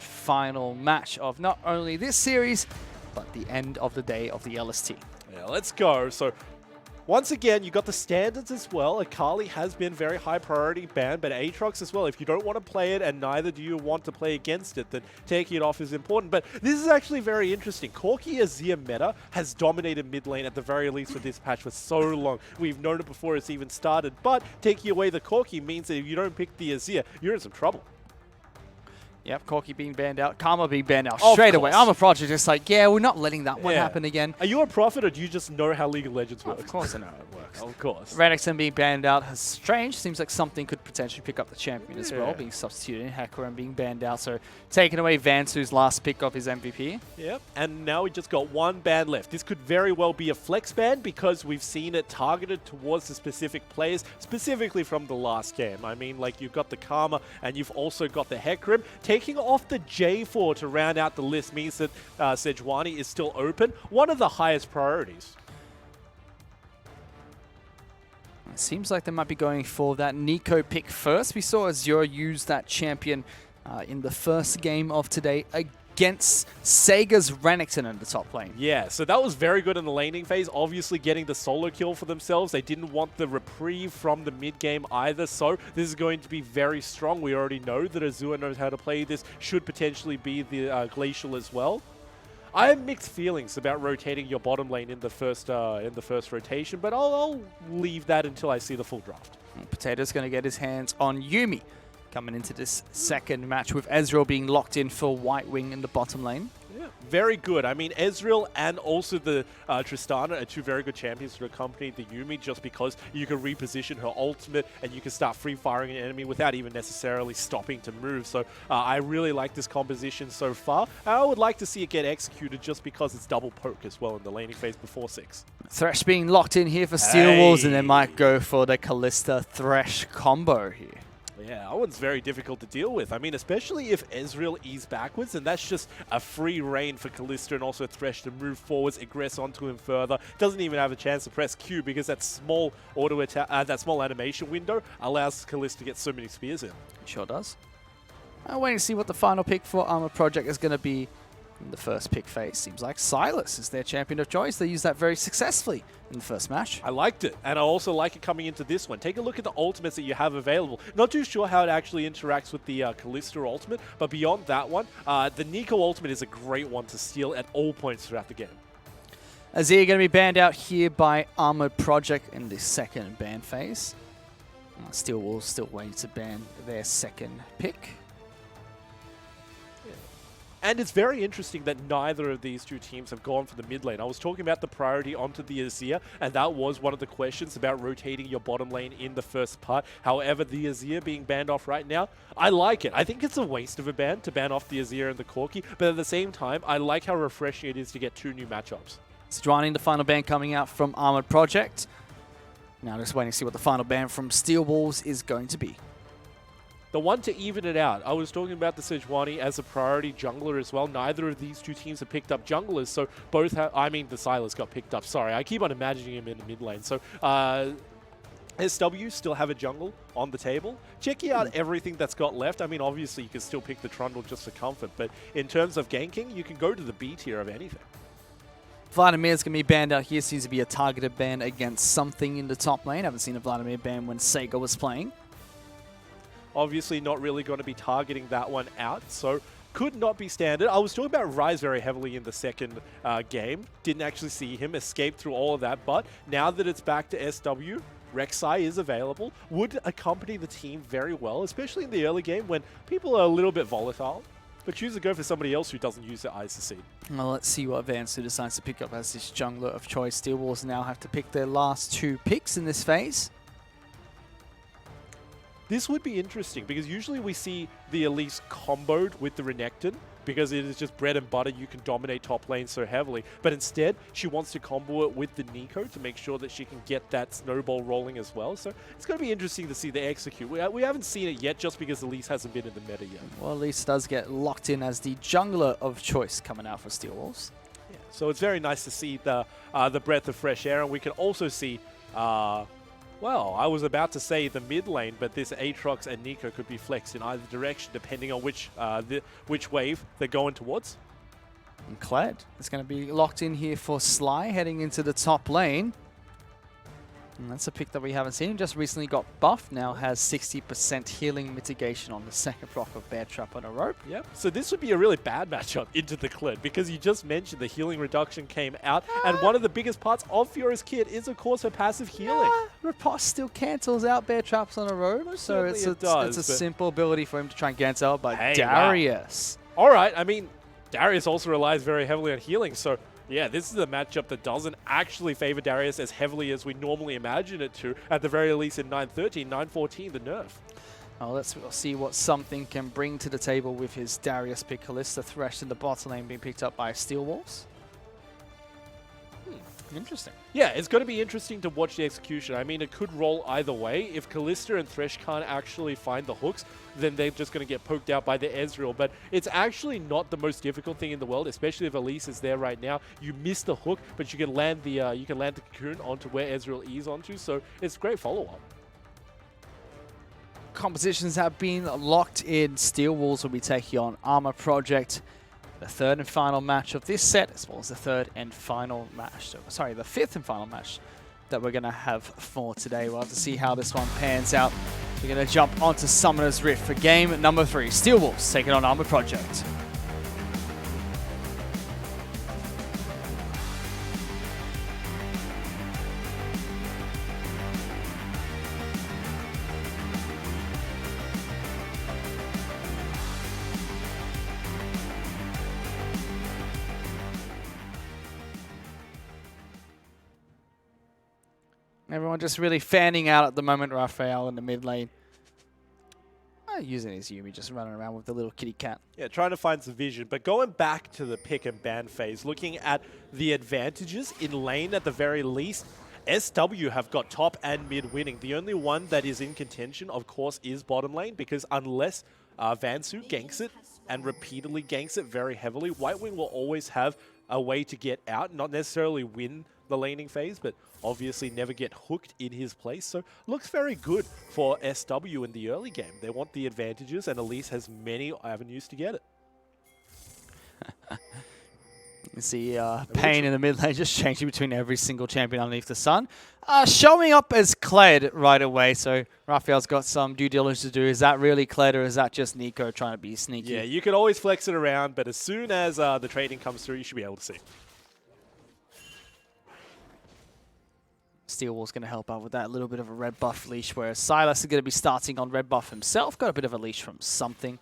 and final match of not only this series, but the end of the day of the LST. Yeah, let's go. So once again, you got the standards as well. Akali has been very high priority ban, but Aatrox as well. If you don't want to play it and neither do you want to play against it, then taking it off is important. But this is actually very interesting. Corki Azir meta has dominated mid lane at the very least for this patch for so long. We've known it before it's even started, but taking away the Corki means that if you don't pick the Azir, you're in some trouble. Yep, Corki being banned out, Karma being banned out straight away. I'm a project just like, yeah, we're not letting that one happen again. Are you a prophet or do you just know how League of Legends works? Of course I know how it works. Of course. Renekton being banned out is strange. Seems like something could potentially pick up the champion as well, being substituted in Hecarim being banned out. So taking away Vansu's last pick of his MVP. Yep, and now we just got one ban left. This could very well be a flex ban because we've seen it targeted towards the specific players, specifically from the last game. I mean, like you've got the Karma and you've also got the Hecarim. Taking off the J4 to round out the list means that Sejuani is still open. One of the highest priorities. It seems like they might be going for that Nico pick first. We saw Azure use that champion in the first game of today against Sega's Renekton in the top lane. Yeah, so that was very good in the laning phase. Obviously getting the solo kill for themselves. They didn't want the reprieve from the mid game either, so this is going to be very strong. We already know that Azure knows how to play this. Should potentially be the Glacial as well. I have mixed feelings about rotating your bottom lane in the first rotation, but I'll leave that until I see the full draft. Potato's going to get his hands on Yuumi coming into this second match with Ezreal being locked in for White Wing in the bottom lane. Yeah, very good. I mean, Ezreal and also the Tristana are two very good champions to accompany the Yuumi just because you can reposition her ultimate and you can start free-firing an enemy without even necessarily stopping to move. So I really like this composition so far. I would like to see it get executed just because it's double poke as well in the laning phase before 6. Thresh being locked in here for Steel Walls, and they might go for the Kalista Thresh combo here. Yeah, that one's very difficult to deal with. I mean, especially if Ezreal is backwards, and that's just a free reign for Kalista and also Thresh to move forwards, aggress onto him further. Doesn't even have a chance to press Q because that small auto attack, that small animation window allows Kalista to get so many spears in. It sure does. I'm waiting to see what the final pick for Armor Project is going to be in the first pick phase. Seems like Sylas is their champion of choice. They used that very successfully in the first match. I liked it, and I also like it coming into this one. Take a look at the ultimates that you have available. Not too sure how it actually interacts with the Kalista ultimate, but beyond that one, the Nico ultimate is a great one to steal at all points throughout the game. Azir going to be banned out here by Armored Project in the second ban phase. Steel Wolves still waiting to ban their second pick. And it's very interesting that neither of these two teams have gone for the mid lane. I was talking about the priority onto the Azir, and that was one of the questions about rotating your bottom lane in the first part. However, the Azir being banned off right now, I like it. I think it's a waste of a ban to ban off the Azir and the Corki, but at the same time, I like how refreshing it is to get two new matchups. Sejuani, the final ban coming out from Armored Project. Now just waiting to see what the final ban from Steel Wolves is going to be. The one to even it out, I was talking about the Sejuani as a priority jungler as well. Neither of these two teams have picked up junglers, so both have, I mean, the Sylas got picked up. Sorry, I keep on imagining him in the mid lane. So, SW still have a jungle on the table. Checking out everything that's got left. I mean, obviously, you can still pick the Trundle just for comfort, but in terms of ganking, you can go to the B tier of anything. Vladimir's going to be banned out here. Seems to be a targeted ban against something in the top lane. I haven't seen a Vladimir ban when Sega was playing. Obviously not really going to be targeting that one out, so could not be standard. I was talking about Ryze very heavily in the second game. Didn't actually see him escape through all of that, but now that it's back to SW, Rek'Sai is available. Would accompany the team very well, especially in the early game when people are a little bit volatile. But choose to go for somebody else who doesn't use their eyes to see. Well, let's see what Vansu decides to pick up as this jungler of choice. Steel Wolves now have to pick their last two picks in this phase. This would be interesting because usually we see the Elise comboed with the Renekton because it is just bread and butter. You can dominate top lane so heavily. But instead, she wants to combo it with the Nico to make sure that she can get that snowball rolling as well. So it's going to be interesting to see they execute. We haven't seen it yet just because Elise hasn't been in the meta yet. Well, Elise does get locked in as the jungler of choice coming out for Steel Wolves. Yeah, so it's very nice to see the breath of fresh air. And we can also see Well, I was about to say the mid lane, but this Aatrox and Nico could be flexed in either direction depending on which wave they're going towards. And Kled is going to be locked in here for Sly heading into the top lane. And that's a pick that we haven't seen. Just recently got buffed. Now has 60% healing mitigation on the second proc of Bear Trap on a rope. Yep. So this would be a really bad matchup into the Kled because you just mentioned the healing reduction came out. And one of the biggest parts of Fiora's kit is, of course, her passive healing. Riposte still cancels out Bear Traps on a rope. So it's a simple ability for him to try and cancel out. But hey, Darius. Wow. All right. I mean, Darius also relies very heavily on healing. So yeah, this is a matchup that doesn't actually favor Darius as heavily as we normally imagine it to, at the very least in 913, 914, the nerf. Oh, let's see what something can bring to the table with his Darius pick. Kalista Thresh in the bottom lane being picked up by Steel Wolves. Interesting. Yeah, it's going to be interesting to watch the execution. I mean, it could roll either way. If Kalista and Thresh can't actually find the hooks, then they're just going to get poked out by the Ezreal. But it's actually not the most difficult thing in the world, especially if Elise is there right now. You miss the hook, but you can land the cocoon onto where Ezreal is onto. So it's great follow-up. Compositions have been locked in. Steel Wolves will be taking on Armor Project. The third and final match of this set, as well as the fifth and final match that we're going to have for today. We'll have to see how this one pans out. We're going to jump onto Summoner's Rift for game number 3. Steel Wolves taking on Armor Project. Everyone just really fanning out at the moment. Raphael in the mid lane. Using his Yumi, just running around with the little kitty cat. Yeah, trying to find some vision. But going back to the pick and ban phase, looking at the advantages in lane at the very least, SW have got top and mid winning. The only one that is in contention, of course, is bottom lane, because unless Vansu ganks it and repeatedly ganks it very heavily, White Wing will always have a way to get out, not necessarily win the laning phase, but obviously never get hooked in his place. So looks very good for SW in the early game. They want the advantages, and Elise has many avenues to get it. You see Pain in the mid lane just changing between every single champion underneath the sun. Showing up as Kled right away, so Raphael's got some due diligence to do. Is that really Kled, or is that just Nico trying to be sneaky? Yeah, you can always flex it around, but as soon as the trading comes through, you should be able to see. Steel Wolf's going to help out with that little bit of a red buff leash, whereas Silas is going to be starting on red buff himself. Got a bit of a leash from something.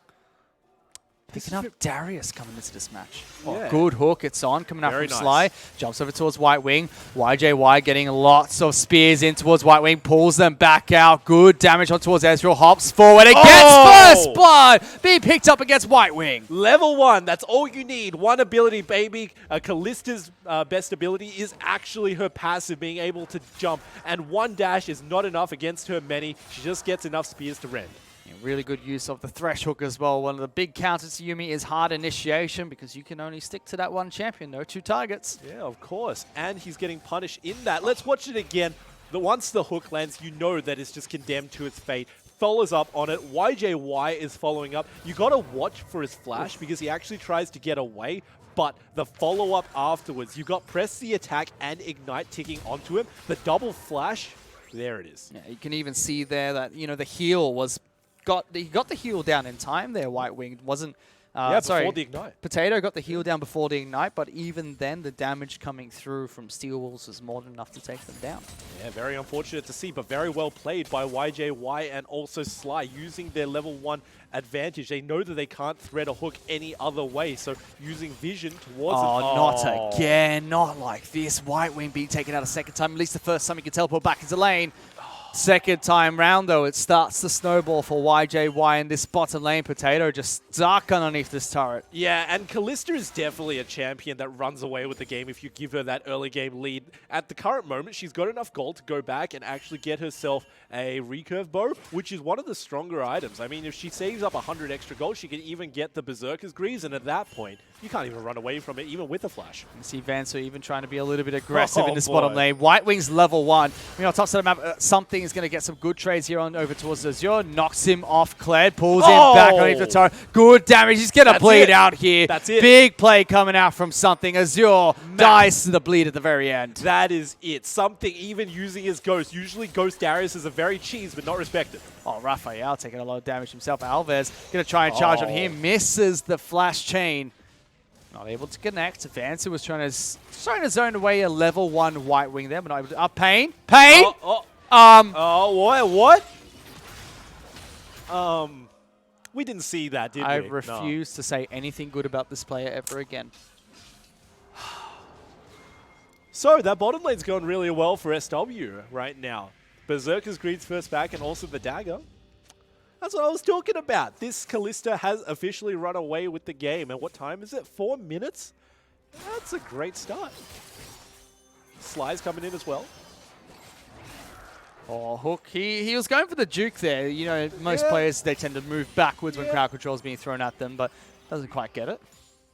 Picking up Darius coming into this match. Yeah. Oh, good hook. It's on. Coming out from Sly. Jumps over towards White Wing. YJY getting lots of spears in towards White Wing. Pulls them back out. Good damage on towards Ezreal. Hops forward. It gets first blood. Being picked up against White Wing. Level 1. That's all you need. One ability, baby. Kalista's best ability is actually her passive, being able to jump. And one dash is not enough against her many. She just gets enough spears to rend. Really good use of the Thresh hook as well. One of the big counters to Yumi is hard initiation, because you can only stick to that one champion, no 2 targets. Yeah, of course. And he's getting punished in that. Let's watch it again. Once the hook lands, you know that it's just condemned to its fate. Follows up on it. YJY is following up. You got to watch for his flash, because he actually tries to get away. But the follow-up afterwards, you got press the attack and ignite ticking onto him. The double flash, there it is. Yeah, you can even see there that, you know, the heal was... He got the heal down in time there, White Wing. Wasn't... before the ignite. Potato got the heal down before the ignite, but even then, the damage coming through from Steel Wolves was more than enough to take them down. Yeah, very unfortunate to see, but very well played by YJY and also Sly, using their level 1 advantage. They know that they can't thread a hook any other way, so using vision towards it. Not again. Not like this. White Wing being taken out a second time. At least the first time he can teleport back into lane. Second time round, though, it starts to snowball for YJY in this bottom lane. Potato just stuck underneath this turret. Yeah, and Kalista is definitely a champion that runs away with the game if you give her that early game lead. At the current moment, she's got enough gold to go back and actually get herself a recurve bow, which is one of the stronger items. I mean, if she saves up 100 extra gold, she can even get the Berserker's Greaves, and at that point, you can't even run away from it, even with a flash. You see Vansu even trying to be a little bit aggressive in this bottom lane. White Wing's level 1. You know, tops of the map, something Something is going to get some good trades here on over towards Azure. Knocks him off Kled. Pulls him back underneath the turret. Good damage. He's going to bleed out here. That's it. Big play coming out from Something. Azure dies to the bleed at the very end. That is it. Something even using his Ghost. Usually Ghost Darius is a very cheese, but not respected. Oh, Raphael taking a lot of damage himself. Alves going to try and charge on him. Misses the flash chain. Not able to connect. Vancer was trying to zone away a level 1 White Wing there, but not able to. Pain. Pain! What? We didn't see that, did we? I refuse to say anything good about this player ever again. So, that bottom lane's going really well for SW right now. Berserker's Greed's first back and also the dagger. That's what I was talking about. This Kalista has officially run away with the game. And what time is it? 4 minutes? That's a great start. Sly's coming in as well. Oh, Hook. He was going for the juke there. You know, most players, they tend to move backwards when crowd control is being thrown at them, but doesn't quite get it.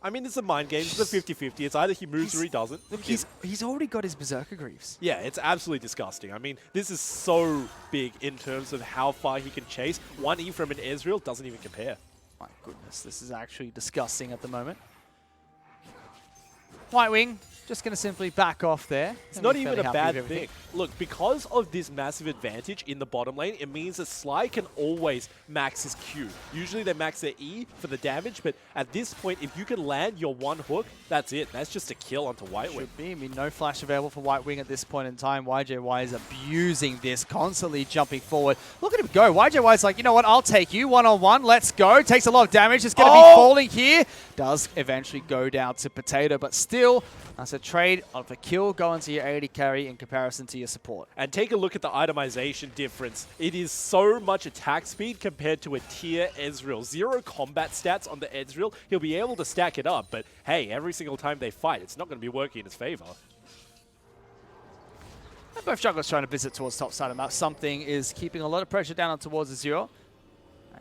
I mean, it's a mind game. It's a 50-50. It's either he moves or he doesn't. Look, he's already got his Berserker Greaves. Yeah, it's absolutely disgusting. I mean, this is so big in terms of how far he can chase. 1E from an Ezreal doesn't even compare. My goodness, this is actually disgusting at the moment. White Wing, just going to simply back off there. It's not even a bad thing. Look, because of this massive advantage in the bottom lane, it means that Sly can always max his Q. Usually they max their E for the damage, but at this point, if you can land your one hook, that's it. That's just a kill onto White Wing. Should be. I mean, no flash available for White Wing at this point in time. YJY is abusing this, constantly jumping forward. Look at him go. YJY is like, you know what, I'll take you one-on-one. Let's go. Takes a lot of damage. It's going to be falling here. Does eventually go down to Potato, but still, that's a trade of a kill going to your AD carry in comparison to your support. And take a look at the itemization difference. It is so much attack speed compared to a tier Ezreal. 0 combat stats on the Ezreal. He'll be able to stack it up, but hey, every single time they fight, it's not going to be working in his favor. And both junglers trying to visit towards top side of the map. Something is keeping a lot of pressure down towards Azure.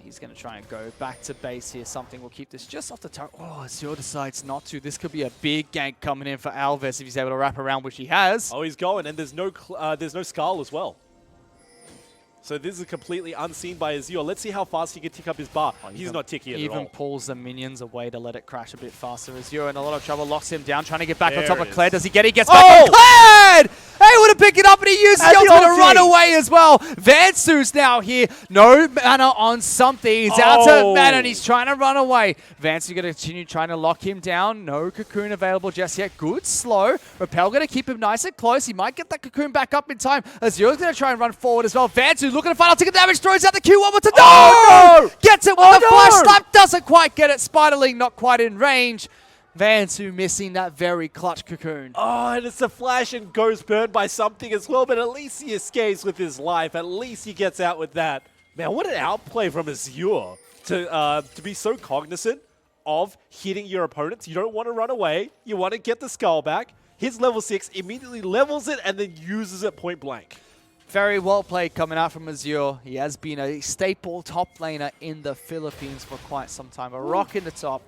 He's going to try and go back to base here. Something will keep this just off the turret. Oh, Azure decides not to. This could be a big gank coming in for Alves if he's able to wrap around, which he has. Oh, he's going, and there's no Skull as well. So this is completely unseen by Azure. Let's see how fast he can tick up his bar. Oh, he's not ticking it at all. Even pulls the minions away to let it crash a bit faster. Azure in a lot of trouble, locks him down, trying to get back on top of Kled. Does he get it? He gets back on Kled! Hey, would have picked it up, and he uses the ultimate to run away as well. Vansu's now here. No mana on Something. He's out of mana, and he's trying to run away. Vansu's going to continue trying to lock him down. No Cocoon available just yet. Good slow. Repel going to keep him nice and close. He might get that Cocoon back up in time. Azure's going to try and run forward as well. Vansu looking to find out, taking damage, throws out the Q1 with the no! Gets it with the flash slap, doesn't quite get it. Spiderling not quite in range. Vansu missing that very clutch Cocoon. Oh, and it's a flash and goes burned by Something as well, but at least he escapes with his life. At least he gets out with that. Man, what an outplay from Azure to be so cognizant of hitting your opponents. You don't want to run away. You want to get the skull back. Hits level 6, immediately levels it, and then uses it point blank. Very well played coming out from Azure. He has been a staple top laner in the Philippines for quite some time. A rock in the top.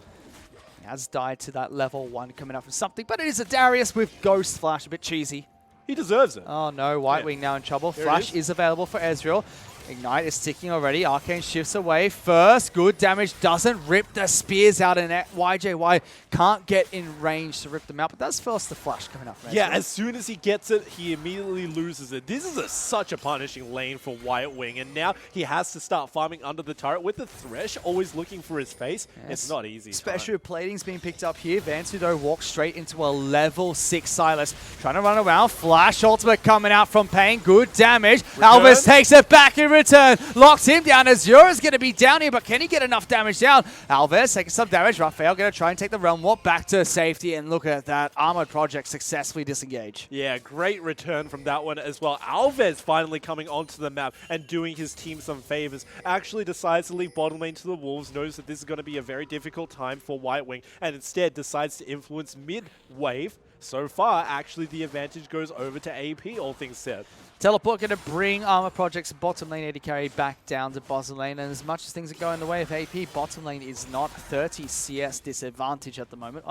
He has died to that level 1 coming out from Something, but it is a Darius with Ghost Flash, a bit cheesy. He deserves it. Oh no, White Wing now in trouble. Flash is available for Ezreal. Ignite is ticking already. Arcane shifts away first. Good damage. Doesn't rip the spears out, and YJY can't get in range to rip them out, but does force the flash coming up from Ezreal. Yeah, as soon as he gets it, he immediately loses it. This is such a punishing lane for White Wing, and now he has to start farming under the turret with the Thresh, always looking for his face. Yes. It's not easy. Especially with plating's being picked up here. Vansu, though, walks straight into a level 6 Silas. Trying to run around. Flash ultimate coming out from Pain. Good damage. Alves takes it back in return. Locks him down. Azure is going to be down here, but can he get enough damage down? Alves taking some damage. Raphael going to try and take the realm warp back to safety, and look at that. Armored Project successfully disengage. Yeah, great return from that one as well. Alves finally coming onto the map and doing his team some favors. Actually decides to leave bottom lane to the Wolves, knows that this is going to be a very difficult time for White Wing, and instead decides to influence mid-wave. So far, actually, the advantage goes over to AP, all things said. Teleport going to bring Armor Project's bottom lane AD carry back down to bottom lane, and as much as things are going the way of AP, bottom lane is not 30 CS disadvantage at the moment. The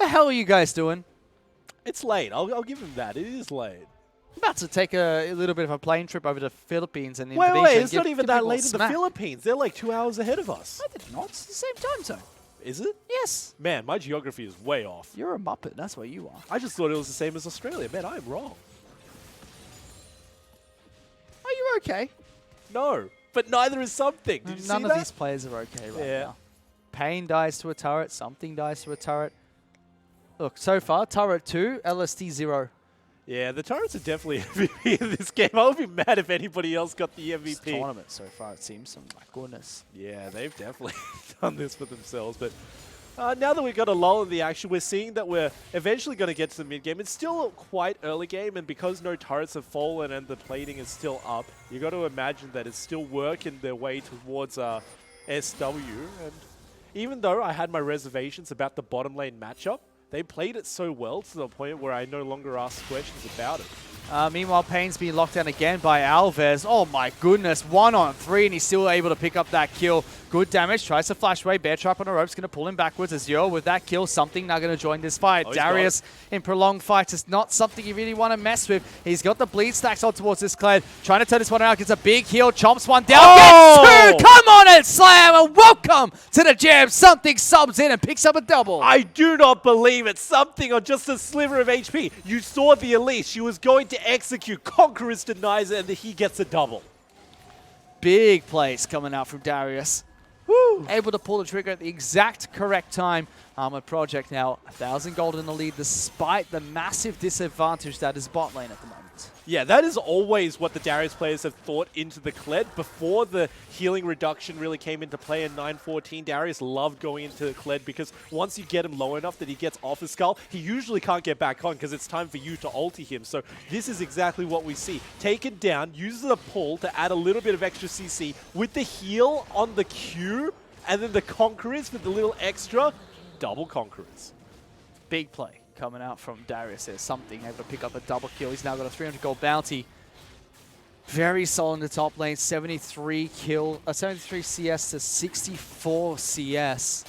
hell are you guys doing? It's late. I'll give him that. It is late. About to take a little bit of a plane trip over to the Philippines and Wait, Indonesia. it's not even that late in the Philippines. They're like 2 hours ahead of us. I did not. It's the same time zone. Is it? Yes. Man, my geography is way off. You're a Muppet. That's what you are. I just thought it was the same as Australia. Man, I am wrong. Are you okay? No, but neither is something. Did you see that? None of these players are okay right now. Pain dies to a turret. Something dies to a turret. Look, so far, turret 2, LST 0. Yeah, the turrets are definitely MVP in this game. I would be mad if anybody else got the MVP. This tournament so far, it seems. Oh my goodness. Yeah, they've definitely done this for themselves. But now that we've got a lull in the action, we're seeing that we're eventually going to get to the mid-game. It's still quite early game, and because no turrets have fallen and the plating is still up, you got to imagine that it's still working their way towards SW. And even though I had my reservations about the bottom lane matchup, they played it so well to the point where I no longer ask questions about it. Meanwhile, Payne's being locked down again by Alves. Oh my goodness, 1-on-3, and he's still able to pick up that kill. Good damage, tries to flash away. Bear Trap on a rope's going to pull him backwards. Azure with that kill, something now going to join this fight. Darius in prolonged fights is not something you really want to mess with. He's got the bleed stacks on towards this Kled. Trying to turn this one out, gets a big heal, chomps one down, gets 2! Come on and slam, and welcome to the jam. Something subs in and picks up a double. I do not believe it. Something on just a sliver of HP. You saw the Elise. She was going to execute. Conquerors denies it, and he gets a double. Big plays coming out from Darius. Woo! Able to pull the trigger at the exact correct time. Armored Project now 1,000 gold in the lead despite the massive disadvantage that is bot lane at the moment. Yeah, that is always what the Darius players have thought into the Kled. Before the healing reduction really came into play in 9-14, Darius loved going into the Kled because once you get him low enough that he gets off his skull, he usually can't get back on because it's time for you to ulti him. So this is exactly what we see. Taken down, uses the pull to add a little bit of extra CC with the heal on the Q, and then the Conquerors with the little extra, double Conquerors. Big play coming out from Darius. There's something able to pick up a double kill. He's now got a 300 gold bounty. Very solid in the top lane. 73 CS to 64 CS.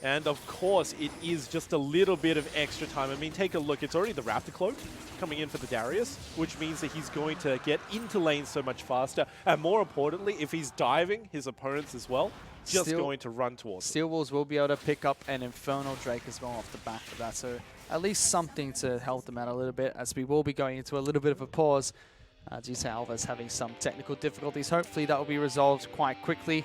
And of course, it is just a little bit of extra time. I mean, take a look. It's already the Raptor Cloak coming in for the Darius, which means that he's going to get into lane so much faster. And more importantly, if he's diving his opponents as well, just going to run towards Steel Wolves will be able to pick up an Infernal Drake as well off the back of that. So at least something to help them out a little bit, as we will be going into a little bit of a pause due to Alves having some technical difficulties. Hopefully that will be resolved quite quickly.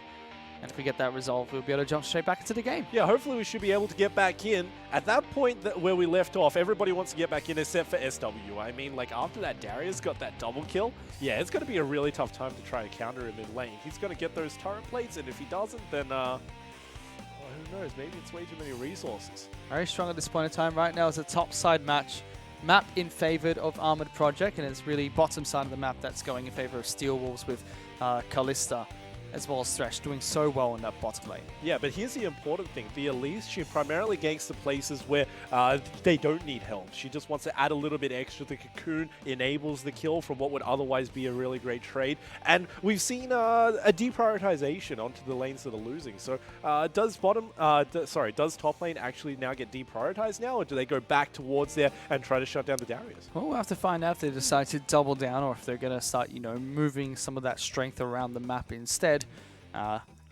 And if we get that resolved, we'll be able to jump straight back into the game. Yeah, hopefully we should be able to get back in. At that point where we left off, everybody wants to get back in except for SW. I mean, like, after that Darius got that double kill, yeah, it's going to be a really tough time to try and counter him in lane. He's going to get those turret plates, and if he doesn't, then, well, who knows? Maybe it's way too many resources. Very strong at this point in time. Right now it's a top side match. Map in favor of Armored Project, and it's really bottom side of the map that's going in favor of Steel Wolves with Kalista, as well as Thresh, doing so well in that bottom lane. Yeah, but here's the important thing. The Elise, she primarily ganks the places where they don't need help. She just wants to add a little bit extra. The Cocoon enables the kill from what would otherwise be a really great trade. And we've seen a deprioritization onto the lanes that are losing. So does top lane actually now get deprioritized now, or do they go back towards there and try to shut down the Darius? Well, we'll have to find out if they decide to double down or if they're going to start, moving some of that strength around the map instead.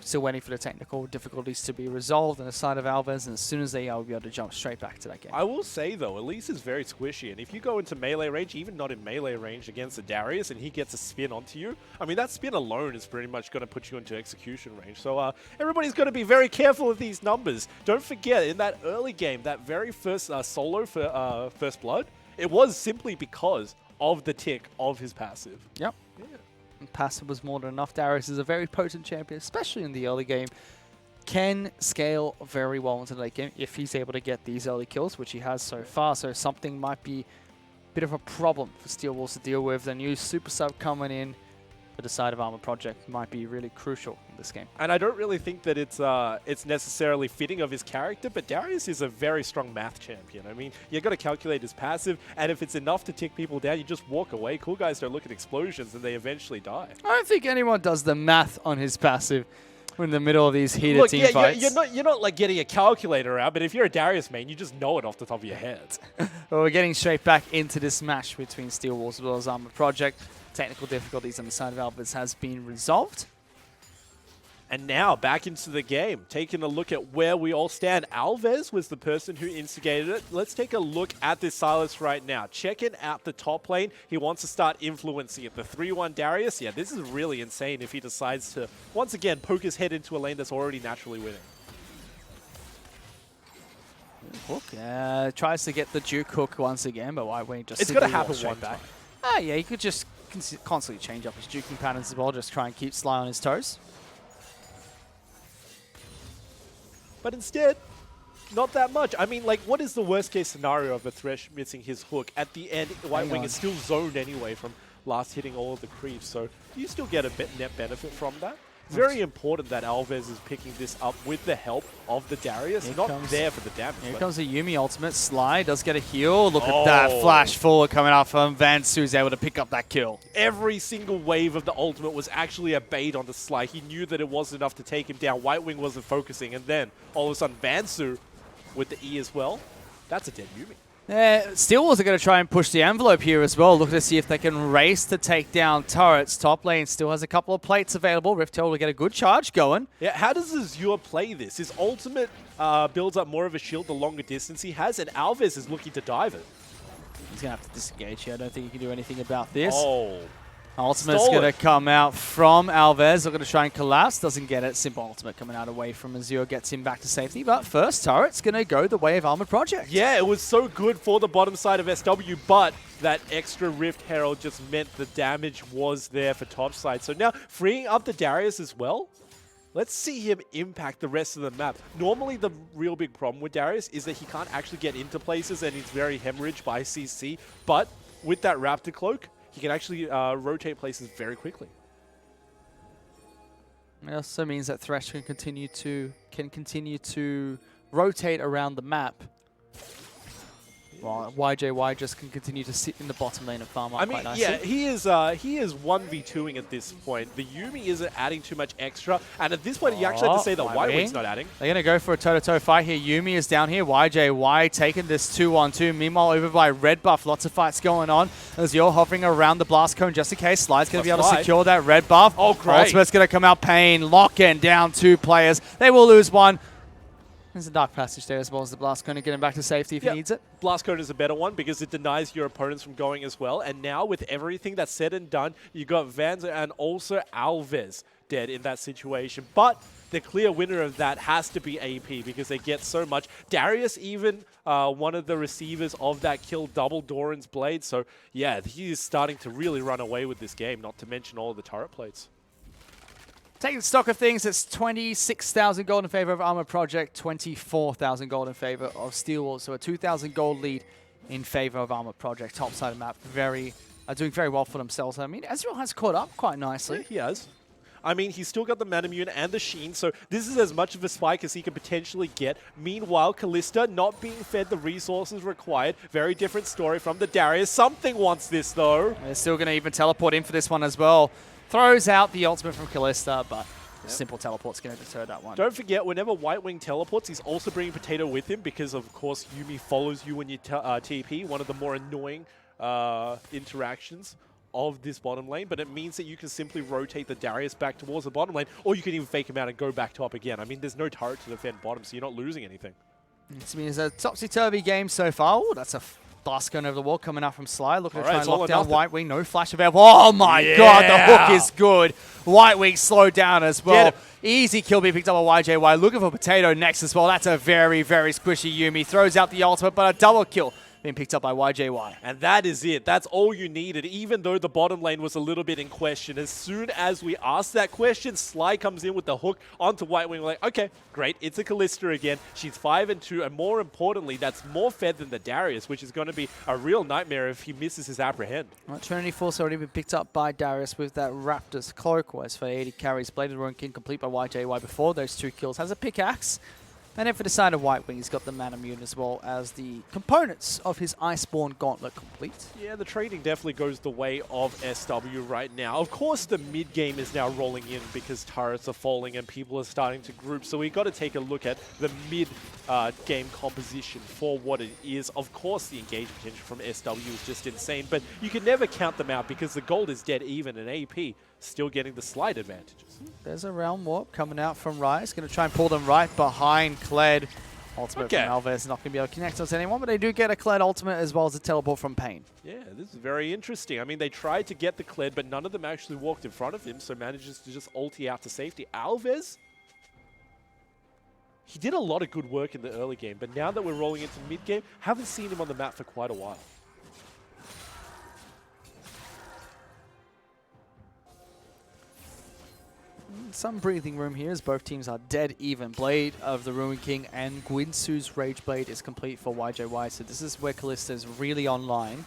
Still waiting for the technical difficulties to be resolved on the side of Alves, and as soon as they are, we'll be able to jump straight back to that game. I will say, though, Elise is very squishy, and if you go into melee range, even not in melee range against a Darius, and he gets a spin onto you, I mean, that spin alone is pretty much going to put you into execution range. So everybody's going to be very careful of these numbers. Don't forget, in that early game, that very first solo for First Blood, it was simply because of the tick of his passive. Yep. Yeah. Passive was more than enough. Darius is a very potent champion, especially in the early game. Can scale very well into the late game if he's able to get these early kills, which he has so far. So something might be a bit of a problem for Steel Wolves to deal with. The new super sub coming in for the side of Armored Project might be really crucial in this game. And I don't really think that it's necessarily fitting of his character, but Darius is a very strong math champion. I mean, you got to calculate his passive, and if it's enough to tick people down, you just walk away. Cool guys don't look at explosions, and they eventually die. I don't think anyone does the math on his passive. We're in the middle of these heated Look, team yeah, fights. you're not like getting a calculator out, but if you're a Darius main, you just know it off the top of your head. Well, we're getting straight back into this match between Steel Wolves as well as Armored Project. Technical difficulties on the side of Alvis has been resolved. And now, back into the game, taking a look at where we all stand. Alves was the person who instigated it. Let's take a look at this Silas right now. Checking out the top lane. He wants to start influencing it. The 3-1 Darius, yeah, this is really insane if he decides to, once again, poke his head into a lane that's already naturally winning. Hook tries to get the Duke hook once again, but Y-Wing just It's going to happen one time. Yeah, he could just constantly change up his juking patterns as well, just try and keep Sly on his toes. But instead, not that much. I mean, like, what is the worst case scenario of a Thresh missing his hook? At the end, White Wing is still zoned anyway from last hitting all of the creeps, so you still get a net benefit from that. It's very important that Alves is picking this up with the help of the Darius, not there for the damage. Here comes the Yuumi ultimate. Sly does get a heal. Look at that flash forward coming out from Vance, who's able to pick up that kill. Every single wave of the ultimate was actually a bait on the Sly. He knew that it wasn't enough to take him down. White Wing wasn't focusing, and then all of a sudden Vansu with the E as well. That's a dead Yuumi. Steel Wolves are going to try and push the envelope here as well. Looking to see if they can race to take down turrets. Top lane still has a couple of plates available. Riftail will get a good charge going. Yeah, how does Azure play this? His ultimate builds up more of a shield the longer distance he has, and Alves is looking to dive it. He's going to have to disengage here. I don't think he can do anything about this. Ultimate's going to come out from Alves. They're going to try and collapse. Doesn't get it. Simple ultimate coming out away from Azure. Gets him back to safety. But first, turret's going to go the way of Armored Project. Yeah, it was so good for the bottom side of SW, but that extra Rift Herald just meant the damage was there for top side. So now, freeing up the Darius as well. Let's see him impact the rest of the map. Normally, the real big problem with Darius is that he can't actually get into places and he's very hemorrhaged by CC. But with that Raptor Cloak, he can actually rotate places very quickly. It also means that Thresh can continue to rotate around the map. While YJY just can continue to sit in the bottom lane and farm up quite nicely. Yeah, he is 1v2ing at this point. The Yuumi isn't adding too much extra, and at this point you actually have to say that White Wing's not adding. They're going to go for a toe-to-toe fight here. Yuumi is down here. YJY taking this 2-1-2. Meanwhile, over by Red Buff, lots of fights going on. As you're hovering around the blast cone just in case. Slide's going to be able to secure that Red Buff. Oh, great. Ultimate's going to come out. Pain, lock-in, down 2 players. They will lose 1. There's a Dark Passage there as well as the Blast Cone to get him back to safety if he needs it. Blast Cone is a better one because it denies your opponents from going as well. And now with everything that's said and done, you got Vanza and also Alves dead in that situation. But the clear winner of that has to be AP because they get so much. Darius even one of the receivers of that kill double Doran's blade. So yeah, he is starting to really run away with this game, not to mention all of the turret plates. Taking stock of things, it's 26,000 gold in favor of Armored Project, 24,000 gold in favor of Steel Wolves. So a 2,000 gold lead in favor of Armored Project. Top side of the map, doing very well for themselves. I mean, Ezreal has caught up quite nicely. Yeah, he has. I mean, he's still got the Manamune and the Sheen, so this is as much of a spike as he can potentially get. Meanwhile, Kalista not being fed the resources required. Very different story from the Darius. Something wants this, though. They're still going to even teleport in for this one as well. Throws out the ultimate from Kalista, but simple teleport's going to deter that one. Don't forget, whenever White Wing teleports, he's also bringing Potato with him because, of course, Yuumi follows you when you TP, one of the more annoying interactions of this bottom lane, but it means that you can simply rotate the Darius back towards the bottom lane, or you can even fake him out and go back top again. I mean, there's no turret to defend bottom, so you're not losing anything. This means a topsy-turvy game so far. Ooh, that's a blast going over the wall coming out from Sly. Looking to try and lock down White Wing. No flash available. Oh my god, the hook is good. White Wing slowed down as well. Easy kill being picked up by YJY. Looking for Potato next as well. That's a very, very squishy Yuumi. Throws out the ultimate, but a double kill being picked up by YJY. And that is it. That's all you needed, even though the bottom lane was a little bit in question. As soon as we asked that question, Sly comes in with the hook onto White Wing. We're like, okay, great. It's a Kalista again. She's 5-2, and more importantly, that's more fed than the Darius, which is going to be a real nightmare if he misses his apprehend. Well, Trinity Force already been picked up by Darius with that Raptor's Cloak, whereas for 80 carries, Bladed Rune King complete by YJY before those 2 kills. Has a pickaxe. And then for the side of White Wing, he's got the Man Immune as well as the components of his Iceborne Gauntlet complete. Yeah, the trading definitely goes the way of SW right now. Of course, the mid game is now rolling in because turrets are falling and people are starting to group. So we've got to take a look at the mid game composition for what it is. Of course, the engage potential from SW is just insane, but you can never count them out because the gold is dead even and AP still getting the slight advantages. There's a Realm Warp coming out from Rise. Going to try and pull them right behind Kled. Ultimate from Alves is not going to be able to connect us to anyone, but they do get a Kled ultimate as well as a teleport from Pain. Yeah, this is very interesting. I mean, they tried to get the Kled, but none of them actually walked in front of him, so manages to just ulti out to safety. Alves, he did a lot of good work in the early game, but now that we're rolling into mid-game, haven't seen him on the map for quite a while. Some breathing room here as both teams are dead even. Blade of the Ruin King and Guinsu's Rage Blade is complete for YJY, so this is where Kalista is really online.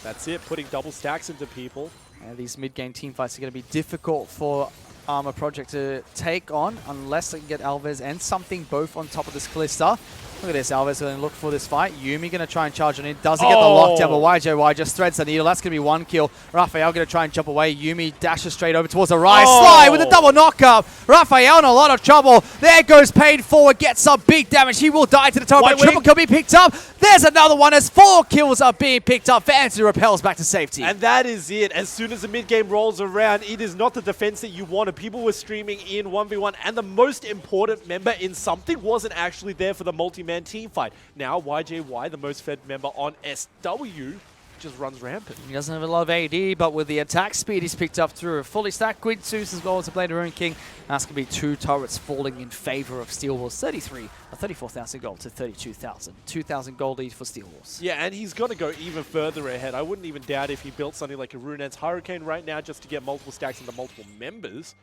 That's it, putting double stacks into people. And these mid-game team fights are going to be difficult for Armor Project to take on unless they can get Alves and something both on top of this Kalista. Look at this, Alves going to look for this fight. Yumi going to try and charge on in. Doesn't get the lockdown, but YJY just threads the needle. That's going to be one kill. Raphael going to try and jump away. Yumi dashes straight over towards the Rise. Sly with a double knockup. Raphael in a lot of trouble. There goes Pain forward, gets some big damage. He will die to the top, but triple kill be picked up. There's another one as 4 kills are being picked up. Fancy repels back to safety. And that is it. As soon as the mid-game rolls around, it is not the defense that you wanted. People were streaming in 1v1, and the most important member in something wasn't actually there for the multi-man team fight. Now, YJY, the most fed member on SW, just runs rampant. He doesn't have a lot of AD, but with the attack speed he's picked up through a fully stacked Guinsus as well as a Blade of Ruin King. That's going to be 2 turrets falling in favor of Steel Wars. 34,000 gold to 32,000. 2,000 gold lead for Steel Wars. Yeah, and he's going to go even further ahead. I wouldn't even doubt if he built something like a Rune's Hurricane right now just to get multiple stacks into multiple members.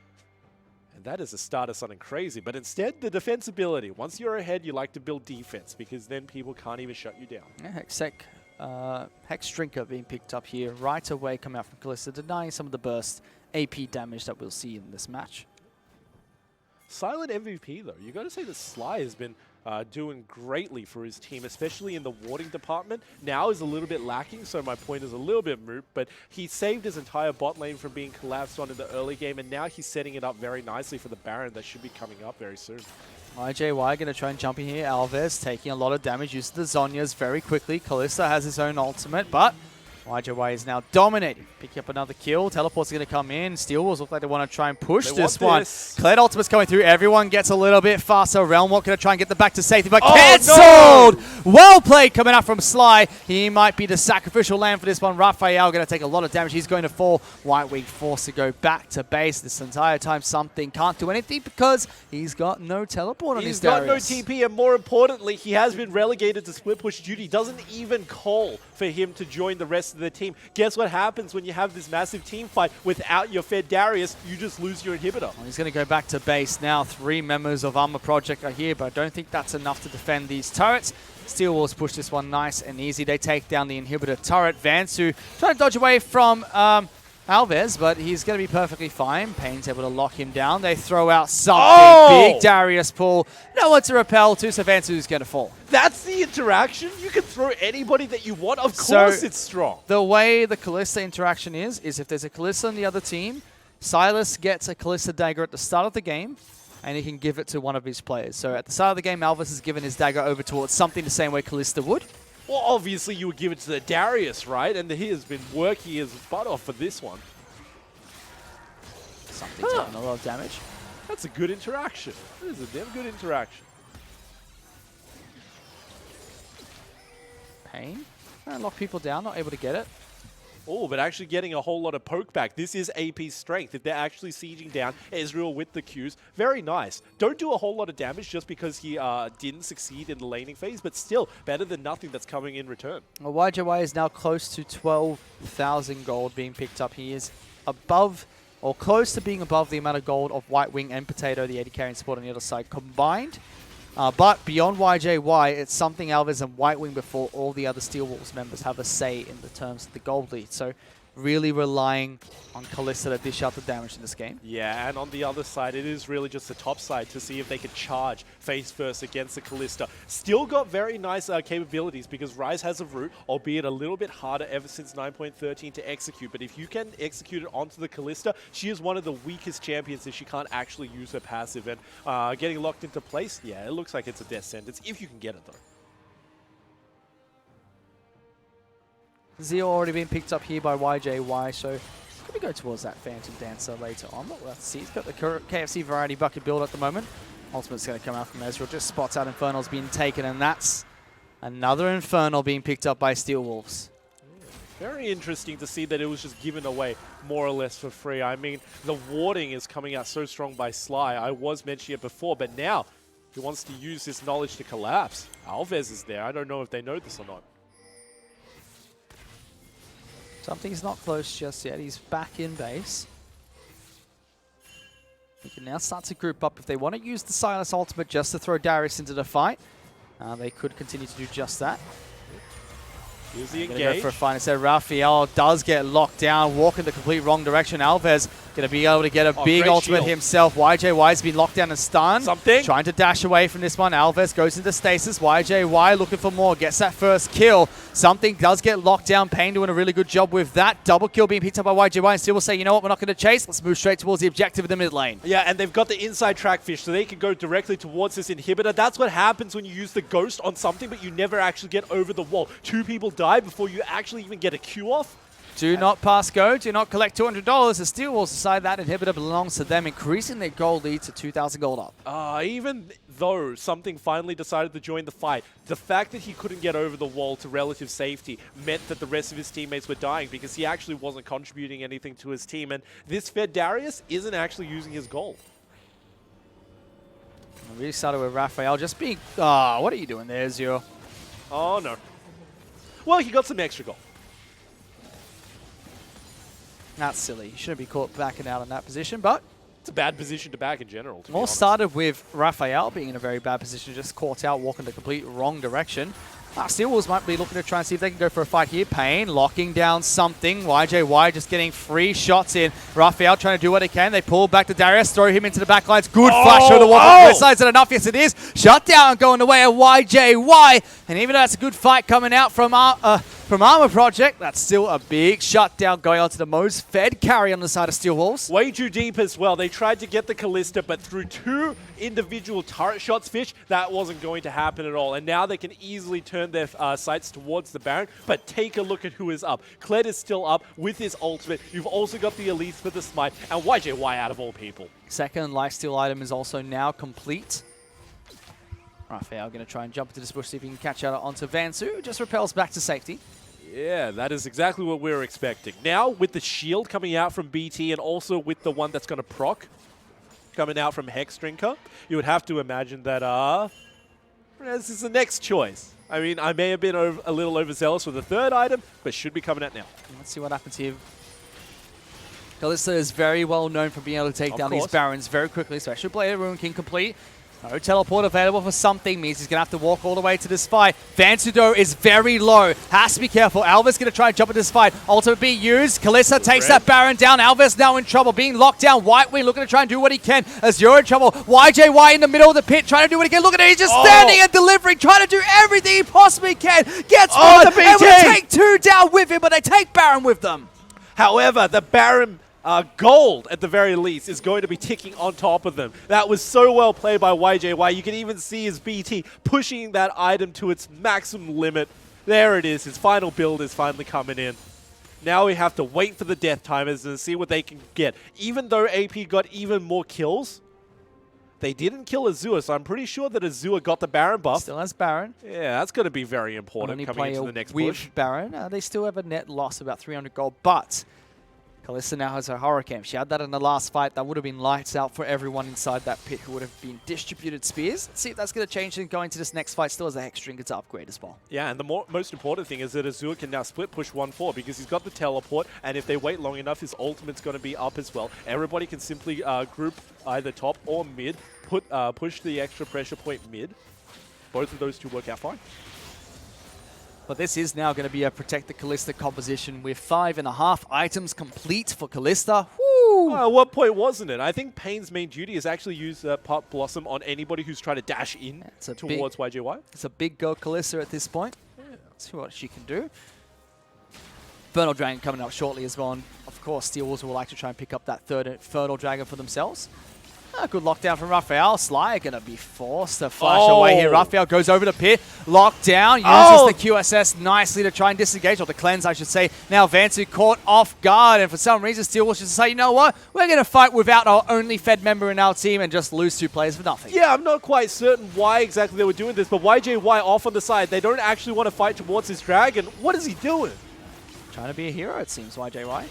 And that is a start of something crazy. But instead, the defensibility. Once you're ahead, you like to build defense because then people can't even shut you down. Yeah, Hex Drinker being picked up here right away, coming out from Kalista, denying some of the burst AP damage that we'll see in this match. Silent MVP, though. You got to say that Sly has been doing greatly for his team, especially in the warding department. Now is a little bit lacking, so my point is a little bit moot, but he saved his entire bot lane from being collapsed on in the early game, and now he's setting it up very nicely for the Baron that should be coming up very soon. YJY going to try and jump in here. Alves taking a lot of damage, uses the Zhonya's very quickly. Kalista has his own ultimate, but YJY is now dominating. Picking up another kill. Teleport's going to come in. Steel Wars look like they want to try and push this one. Kled ultimate's coming through. Everyone gets a little bit faster. Realm Walk going to try and get the back to safety, but cancelled! No! Well played coming out from Sly. He might be the sacrificial lamb for this one. Raphael going to take a lot of damage. He's going to fall. White Wing forced to go back to base this entire time. Something can't do anything because he's got no teleport on his Darius. He's got no TP, and more importantly, he has been relegated to split push duty. Doesn't even call for him to join the rest of the team. Guess what happens when you have this massive team fight without your fed Darius? You just lose your inhibitor. Well, he's going to go back to base now. 3 members of Armor Project are here, but I don't think that's enough to defend these turrets. Steel Wars push this one nice and easy. They take down the inhibitor turret. Vansu trying to dodge away from Alves, but he's going to be perfectly fine. Pain's able to lock him down. They throw out something. Big Darius pull. No one to repel to, so Vansu's going to fall. That's the interaction? You can throw anybody that you want. Of course it's strong. The way the Kalista interaction is if there's a Kalista on the other team, Silas gets a Kalista dagger at the start of the game, and he can give it to one of his players. So at the start of the game, Alves has given his dagger over towards something the same way Kalista would. Well, obviously you would give it to the Darius, right? And he has been working his butt off for this one. Something's taking a lot of damage. That's a good interaction. That is a damn good interaction. Pain. Trying to lock people down, not able to get it. Oh, but actually getting a whole lot of poke back. This is AP's strength. If they're actually sieging down Ezreal with the Qs, very nice. Don't do a whole lot of damage just because he didn't succeed in the laning phase, but still better than nothing that's coming in return. Well, YJY is now close to 12,000 gold being picked up. He is above, or close to being above the amount of gold of White Wing and Potato, the AD carry and support on the other side combined. But beyond YJY, it's something Alves and White Wing before all the other Steel Wolves members have a say in the terms of the gold lead. So really relying on Kalista to dish out the damage in this game. Yeah, and on the other side, it is really just the top side to see if they can charge face first against the Kalista. Still got very nice capabilities because Ryze has a root, albeit a little bit harder ever since 9.13 to execute. But if you can execute it onto the Kalista, she is one of the weakest champions that she can't actually use her passive. And getting locked into place, yeah, it looks like it's a death sentence if you can get it though. Zeo already been picked up here by YJY, so could we go towards that Phantom Dancer later on, but let's see. He's got the KFC Variety Bucket build at the moment. Ultimate's going to come out from Ezreal, just spots out Infernal's being taken, and that's another Infernal being picked up by Steel Wolves. Very interesting to see that it was just given away more or less for free. I mean, the warding is coming out so strong by Sly. I was mentioning it before, but now he wants to use his knowledge to collapse. Alves is there. I don't know if they know this or not. Something's not close just yet. He's back in base. He can now start to group up. If they want to use the Silas ultimate just to throw Darius into the fight, they could continue to do just that. Here's the engage. Go for a fight instead. Raphael does get locked down, walking the complete wrong direction. Alves going to be able to get a big ultimate shield himself. YJY's been locked down and stunned. Something. Trying to dash away from this one. Alves goes into stasis. YJY looking for more. Gets that first kill. Something does get locked down. Payne doing a really good job with that. Double kill being picked up by YJY. And still will say, you know what, we're not going to chase. Let's move straight towards the objective of the mid lane. Yeah, and they've got the inside track fish, so they can go directly towards this inhibitor. That's what happens when you use the ghost on something, but you never actually get over the wall. 2 people die before you actually even get a Q off. Do not pass go. Do not collect $200. The Steel Wolves decide that inhibitor belongs to them, increasing their gold lead to 2,000 gold up. Even though something finally decided to join the fight, the fact that he couldn't get over the wall to relative safety meant that the rest of his teammates were dying because he actually wasn't contributing anything to his team. And this Fed Darius isn't actually using his gold. We really started with Raphael just being... what are you doing there, Zero? Oh, no. Well, he got some extra gold. That's silly. You shouldn't be caught backing out in that position, but... It's a bad position to back in general, to be More honest. started with Raphael being in a very bad position, just caught out, walking the complete wrong direction. Steel Wolves might be looking to try and see if they can go for a fight here. Payne locking down something. YJY just getting free shots in. Raphael trying to do what he can. They pull back to Darius, throw him into the back lines. Good flash over the wall from both sides. Is it enough? Yes, it is. Shut down going the way of YJY. And even though that's a good fight coming out from Armor Project, that's still a big shutdown going on to the most fed carry on the side of Steel Wolves. Way too deep as well. They tried to get the Kalista, but through 2 individual turret shots, Fish, that wasn't going to happen at all. And now they can easily turn their sights towards the Baron, but take a look at who is up. Kled is still up with his ultimate. You've also got the Elise for the smite, and YJY out of all people. Second lifesteal item is also now complete. Raphael going to try and jump into this bush, see if he can catch out onto Vansu, who just repels back to safety. Yeah, that is exactly what we were expecting. Now, with the shield coming out from BT and also with the one that's going to proc coming out from Hex Drinker, you would have to imagine that this is the next choice. I mean, I may have been a little overzealous with the third item, but should be coming out now. Let's see what happens here. Kalista is very well known for being able to take down these Barons very quickly, especially Blade Ruin King complete. No teleport available for something, means he's going to have to walk all the way to this fight. Vansudo is very low. Has to be careful. Alves going to try and jump into this fight. Ultimate be used. Kalista takes that Baron down. Alves now in trouble, being locked down. White Wing looking to try and do what he can. Azure in trouble. YJY in the middle of the pit trying to do what he can. Look at it. He's just standing and delivering, trying to do everything he possibly can. Gets one. And will take 2 down with him, but they take Baron with them. However, the Baron... gold, at the very least, is going to be ticking on top of them. That was so well played by YJY. You can even see his BT pushing that item to its maximum limit. There it is. His final build is finally coming in. Now we have to wait for the death timers and see what they can get. Even though AP got even more kills, they didn't kill Azure, so I'm pretty sure that Azure got the Baron buff. Still has Baron. Yeah, that's going to be very important coming into the next push. Baron, they still have a net loss of about 300 gold, but... Kalista now has her Hurricane. She had that in the last fight. That would have been lights out for everyone inside that pit who would have been distributed spears. Let's see if that's going to change and going to this next fight. Still has a Hex Drinker to upgrade as well. Yeah, and the most important thing is that Azure can now split push 1-4 because he's got the teleport, and if they wait long enough, his ultimate's going to be up as well. Everybody can simply group either top or mid, push the extra pressure point mid. Both of those two work out fine. But this is now going to be a Protect the Callista composition with 5.5 items complete for Callista. Woo! At what point wasn't it? I think Pain's main duty is actually use Pop Blossom on anybody who's trying to dash in towards YJY. It's a big go Callista at this point. Yeah. Let's see what she can do. Infernal Dragon coming up shortly as well. And of course, Steel Wolves will like to try and pick up that third Infernal Dragon for themselves. Good lockdown from Raphael. Sly going to be forced to flash away here. Raphael goes over the pit. Lockdown. Uses the QSS nicely to try and disengage, or the cleanse, I should say. Now Vansu caught off guard, and for some reason, Steel Wolves just say, you know what? We're going to fight without our only Fed member in our team and just lose 2 players for nothing. Yeah, I'm not quite certain why exactly they were doing this, but YJY off on the side. They don't actually want to fight towards this dragon. What is he doing? Trying to be a hero, it seems, YJY.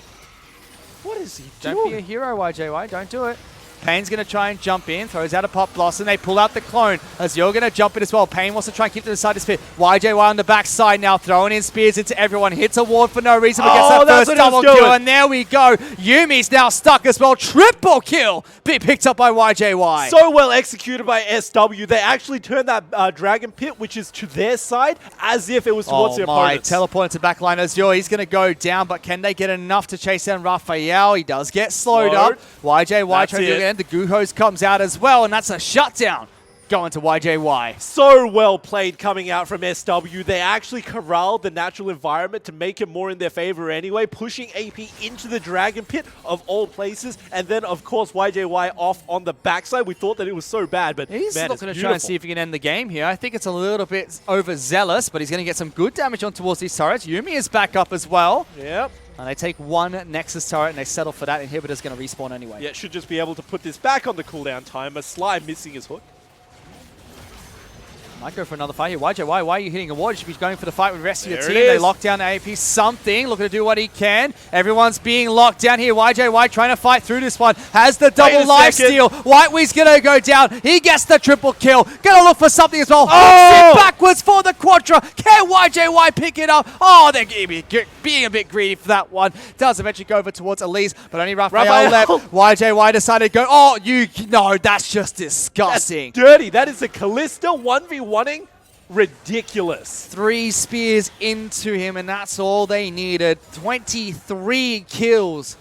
What is he doing? Don't be a hero, YJY. Don't do it. Pain's going to try and jump in, throws out a Pop Blossom. They pull out the clone as you're going to jump in as well. Pain wants to try and keep to the side of his pit. YJY on the backside now, throwing in spears into everyone. Hits a ward for no reason, but gets that first double kill. And there we go. Yumi's now stuck as well. Triple kill be picked up by YJY. So well executed by SW. They actually turned that Dragon Pit, which is to their side, as if it was towards their opponents. Teleport into backline Azure. He's going to go down, but can they get enough to chase down Raphael? He does get slowed up. YJY trying to do it again. The Guhos comes out as well, and that's a shutdown going to YJY. So well played coming out from SW. They actually corralled the natural environment to make it more in their favor anyway, pushing AP into the Dragon Pit of all places, and then, of course, YJY off on the backside. We thought that it was so bad, but he's man, looking to try and see if he can end the game here. I think it's a little bit overzealous, but he's going to get some good damage on towards these turrets. Yumi is back up as well. Yep. And they take 1 Nexus turret and they settle for that. Inhibitor's going to respawn anyway. Yeah, should just be able to put this back on the cooldown timer. Sly missing his hook. Might go for another fight here. YJY, why are you hitting a ward? You should be going for the fight with the rest of your There team. it is. They lock down AP. Something. Looking to do what he can. Everyone's being locked down here. YJY trying to fight through this one. Has the double life steal. Whiteweed's going to go down. He gets the triple kill. Going to look for something as well. Hooks it backwards for the Quadra. Can YJY pick it up? Oh, they're being a bit greedy for that one. Does eventually go over towards Elise, but only Raphael left. YJY decided to go, no, that's just disgusting. That's dirty. That is a Callista 1v1ing. Ridiculous. 3 spears into him, and that's all they needed. 23 kills.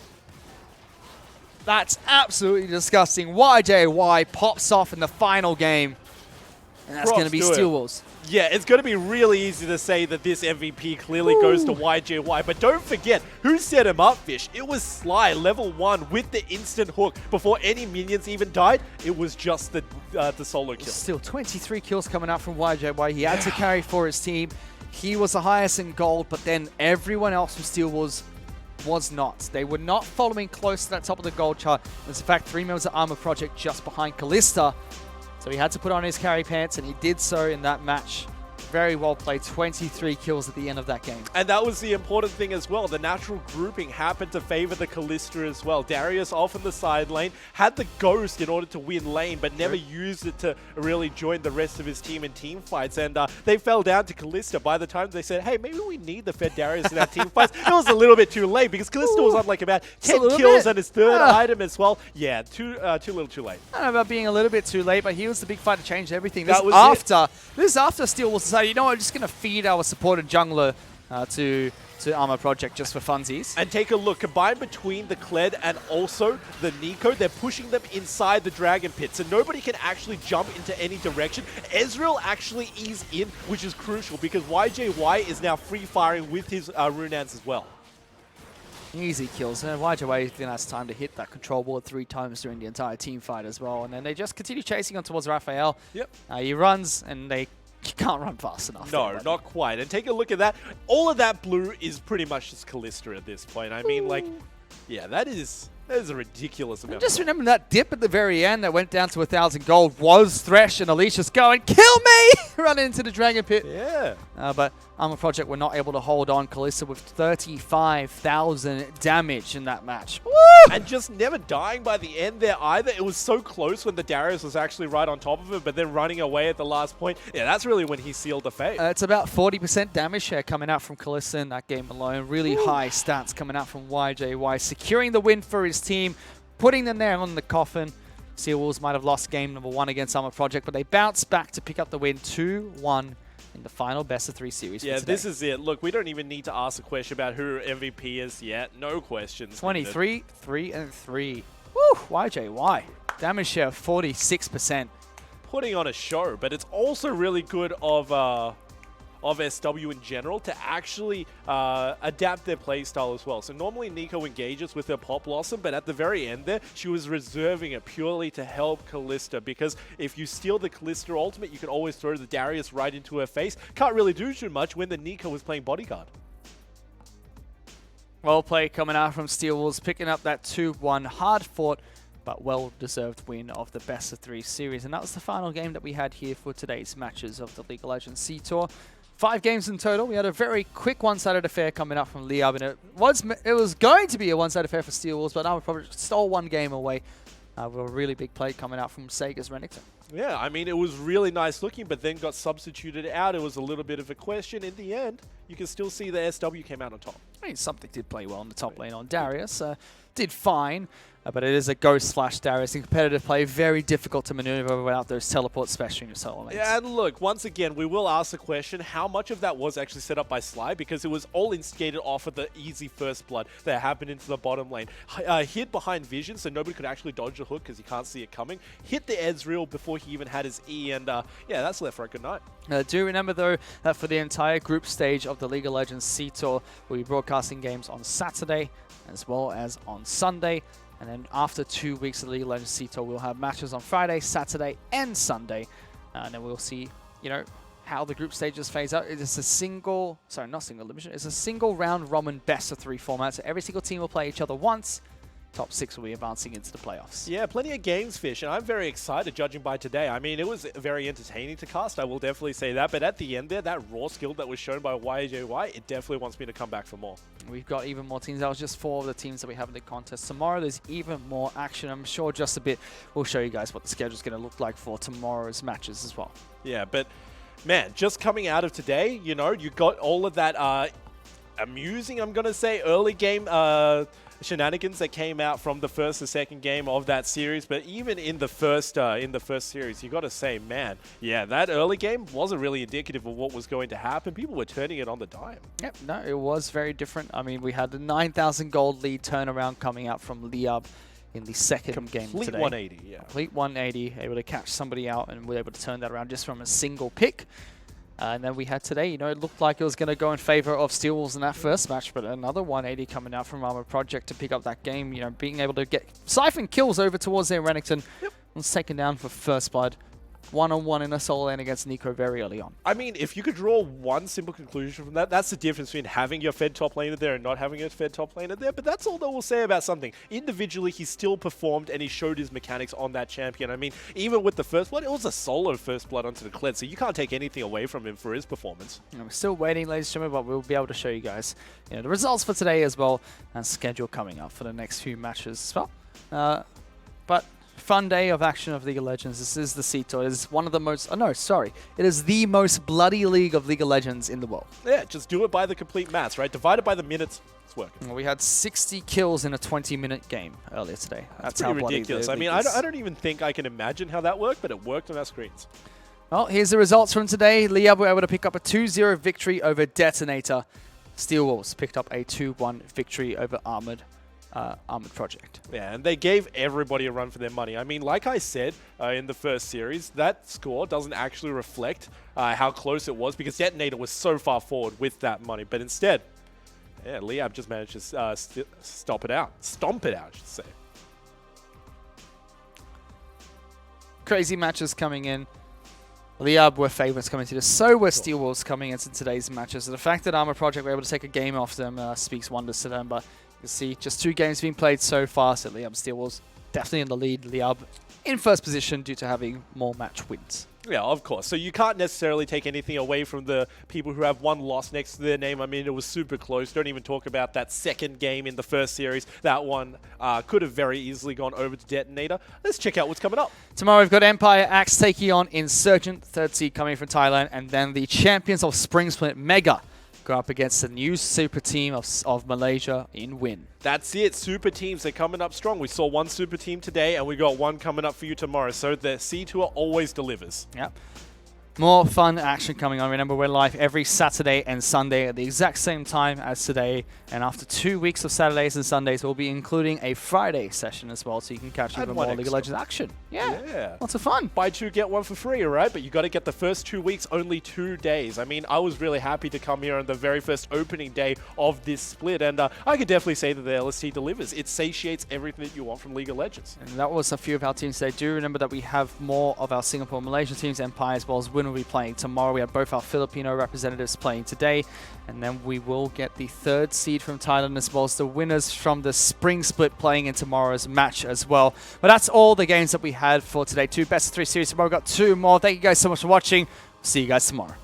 That's absolutely disgusting. YJY pops off in the final game, and that's going to be Steel Wolves. Yeah, it's going to be really easy to say that this MVP clearly goes to YJY, but don't forget, who set him up, Fish? It was Sly, level 1, with the instant hook. Before any minions even died, it was just the solo kill. Still, 23 kills coming out from YJY. He had to carry for his team. He was the highest in gold, but then everyone else from Steel Wolves was not. They were not following close to that top of the gold chart. There's, in fact, 3 members of Armor Project just behind Callista. So he had to put on his carry pants, and he did so in that match. Very well played. 23 kills at the end of that game. And that was the important thing as well. The natural grouping happened to favor the Callista as well. Darius off in the side lane, had the Ghost in order to win lane, but never used it to really join the rest of his team in team fights. And they fell down to Callista. By the time they said, hey, maybe we need the Fed Darius in our team fights, it was a little bit too late because Callista was on like about 10 kills on his third item as well. Yeah, too little too late. I don't know about being a little bit too late, but he was the big fight to change everything. This is after Steel Wolves decided, you know what, we're just going to feed our supported jungler to Armor Project just for funsies. And take a look, combined between the Kled and also the Nico, they're pushing them inside the Dragon Pit, so nobody can actually jump into any direction. Ezreal actually is in, which is crucial because YJY is now free-firing with his Runans as well. Easy kills. And YJY then has time to hit that control board 3 times during the entire team fight as well. And then they just continue chasing on towards Raphael. Yep. He runs, and they can't run fast enough. No, not quite. And take a look at that. All of that blue is pretty much just Callista at this point. I mean, like, yeah, that is a ridiculous amount. Just remember that dip at the very end that went down to 1,000 gold was Thresh, and Alicia's going, kill me! Running into the Dragon Pit. Yeah. But Armor Project were not able to hold on. Callista with 35,000 damage in that match. Woo! And just never dying by the end there either. It was so close when the Darius was actually right on top of it, but then running away at the last point. Yeah, that's really when he sealed the fate. It's about 40% damage share coming out from Callista in that game alone. Really high stats coming out from YJY. Securing the win for his team, putting them there on the coffin. Steel Wolves might have lost game number 1 against Armor Project, but they bounced back to pick up the win 2-1 in the final best-of-3 series Yeah, for today. this is it. Look, we don't even need to ask a question about who MVP is yet. No questions. 23, 3-3. Woo! YJY. Damage share of 46%. Putting on a show, but it's also really good of SW in general to actually adapt their playstyle as well. So normally Nico engages with her Pop Blossom, but at the very end there, she was reserving it purely to help Kalista, because if you steal the Kalista ultimate, you can always throw the Darius right into her face. Can't really do too much when the Nico was playing bodyguard. Well played coming out from Steel Wolves, picking up that 2-1 hard-fought but well-deserved win of the best-of-3 series. And that was the final game that we had here for today's matches of the League of Legends C-Tour. 5 games in total. We had a very quick one-sided affair coming up from Liab, and it was going to be a one-sided affair for Steel Wolves, but now we probably stole one game away with a really big play coming out from Sega's Renekton. Yeah, I mean, it was really nice looking, but then got substituted out. It was a little bit of a question. In the end, you can still see the SW came out on top. I mean, something did play well in the top lane on Darius. Did fine, but it is a Ghost Flash Darius. In competitive play, very difficult to maneuver without those teleports, especially in your solo lanes. Yeah, and look, once again, we will ask the question, how much of that was actually set up by Sly? Because it was all instigated off of the easy first blood that happened into the bottom lane. Hid behind vision, so nobody could actually dodge the hook because you can't see it coming. Hit the Ezreal before he even had his E, and yeah, that's left for a good night. Do remember, though, that for the entire group stage of the League of Legends C-Tour, we'll be broadcasting games on Saturday as well as on Sunday. And then after 2 weeks of the League of Legends C-Tour, we'll have matches on Friday, Saturday, and Sunday. And then we'll see, you know, how the group stages phase out. It's a single, sorry, not single elimination. It's a single round robin best-of-3 format. So every single team will play each other once. Top 6 will be advancing into the playoffs. Yeah, plenty of games, Fish, and I'm very excited judging by today. I mean, it was very entertaining to cast, I will definitely say that, but at the end there, that raw skill that was shown by YJY, it definitely wants me to come back for more. We've got even more teams. That was just 4 of the teams that we have in the contest. Tomorrow, there's even more action. I'm sure just a bit, we'll show you guys what the schedule is going to look like for tomorrow's matches as well. Yeah, but man, just coming out of today, you know, you got all of that amusing, I'm going to say, early game shenanigans that came out from the first and second game of that series, but even in the first series, you got to say, man, yeah, that early game wasn't really indicative of what was going to happen. People were turning it on the dime. Yep, no, it was very different. I mean, we had the 9,000 gold lead turnaround coming out from Liab in the second game today. Complete 180, yeah. Complete 180, able to catch somebody out, and we're able to turn that around just from a single pick. And then we had today, you know, it looked like it was going to go in favor of Steel Wolves in that first match, but another 180 coming out from Armor Project to pick up that game, you know, being able to get siphon kills over towards their Renekton. Yep. Was taken down for first blood. One-on-one in a solo lane against Nico very early on. I mean, if you could draw one simple conclusion from that, that's the difference between having your Fed top laner there and not having a Fed top laner there. But that's all that we'll say about something. Individually, he still performed and he showed his mechanics on that champion. I mean, even with the first blood, it was a solo first blood onto the Kled, so you can't take anything away from him for his performance. We're still waiting, ladies and gentlemen, but we'll be able to show you guys, you know, the results for today as well, and schedule coming up for the next few matches as well. But fun day of action of League of Legends. This is the C-Tour. It is one of the most, it is the most bloody league of League of Legends in the world. Yeah, just do it by the complete maths, right? Divided by the minutes, it's working. Well, we had 60 kills in a 20-minute game earlier today. That's pretty how bloody ridiculous. I mean, I don't even think I can imagine how that worked, but it worked on our screens. Well, here's the results from today. Liab were able to pick up a 2-0 victory over Detonator. Steel Wolves picked up a 2-1 victory over Armored Project. Yeah, and they gave everybody a run for their money. I mean, like I said in the first series, that score doesn't actually reflect how close it was because Detonator was so far forward with that money. But instead, yeah, Liab just managed to stomp it out, I should say. Crazy matches coming in. Liab were favorites coming into this. So were Steel Wolves coming into today's matches. So the fact that Armor Project were able to take a game off them speaks wonders to them. But you can see just 2 games being played so far. So Liab Steel Wolves definitely in the lead. Liab in first position due to having more match wins. Yeah, of course. So you can't necessarily take anything away from the people who have one loss next to their name. I mean, it was super close. Don't even talk about that second game in the first series. That one could have very easily gone over to Detonator. Let's check out what's coming up. Tomorrow we've got Empire Axe taking on Insurgent, 3rd seed coming from Thailand, and then the champions of Spring Split Mega go up against the new super team of Malaysia in Win. That's it. Super teams, they're coming up strong. We saw one super team today, and we got one coming up for you tomorrow. So the C-Tour always delivers. Yep. More fun action coming on. Remember, we're live every Saturday and Sunday at the exact same time as today. And after 2 weeks of Saturdays and Sundays, we'll be including a Friday session as well, so you can catch even more League of Legends action. Yeah, lots of fun. Buy 2, get 1 for free, right? But you got to get the first 2 weeks, only 2 days. I mean, I was really happy to come here on the very first opening day of this split. And I could definitely say that the LST delivers. It satiates everything that you want from League of Legends. And that was a few of our teams today. Do remember that we have more of our Singapore Malaysia teams. Empire as well as Win will be playing tomorrow. We have both our Filipino representatives playing today. And then we will get the 3rd seed from Thailand as well as the winners from the spring split playing in tomorrow's match as well. But that's all the games that we had for today. 2 best of 3 series tomorrow. We've got 2 more. Thank you guys so much for watching. See you guys tomorrow.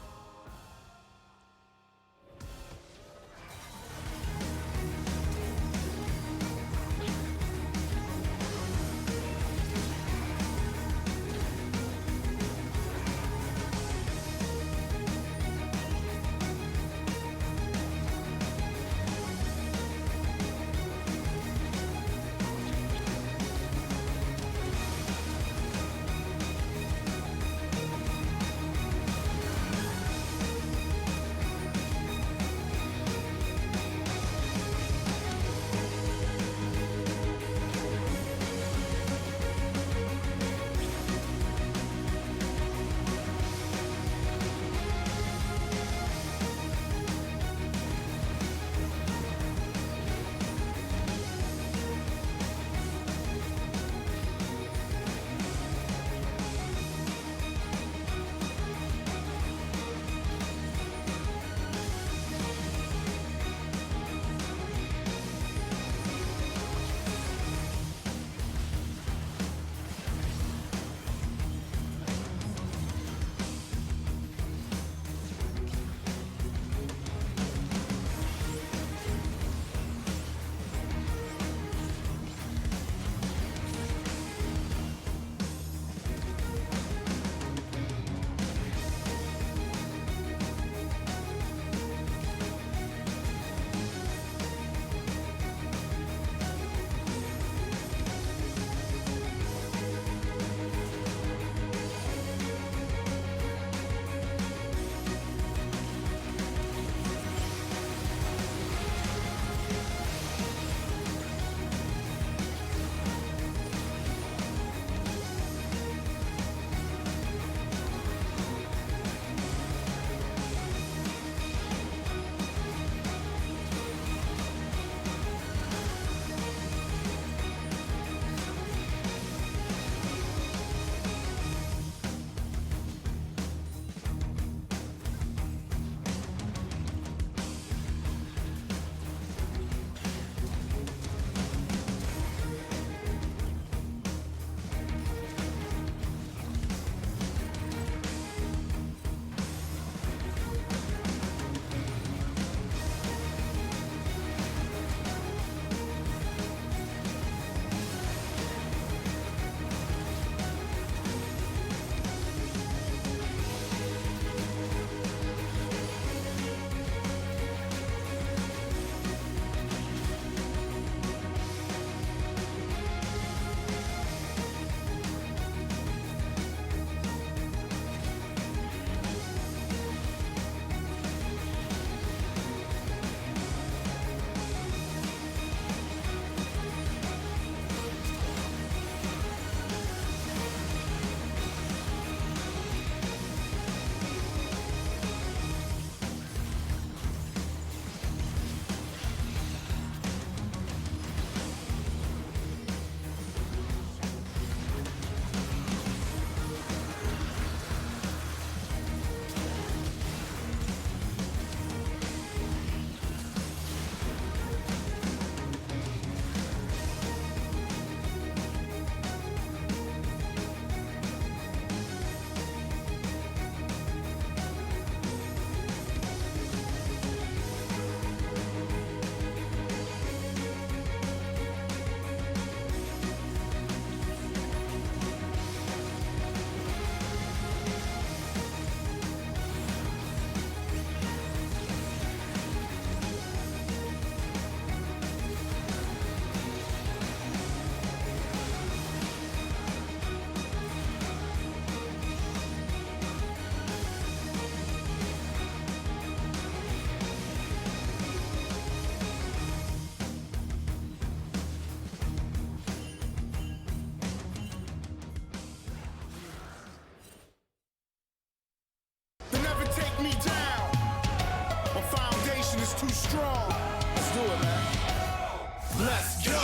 is too strong. Let's do it, man. Let's go.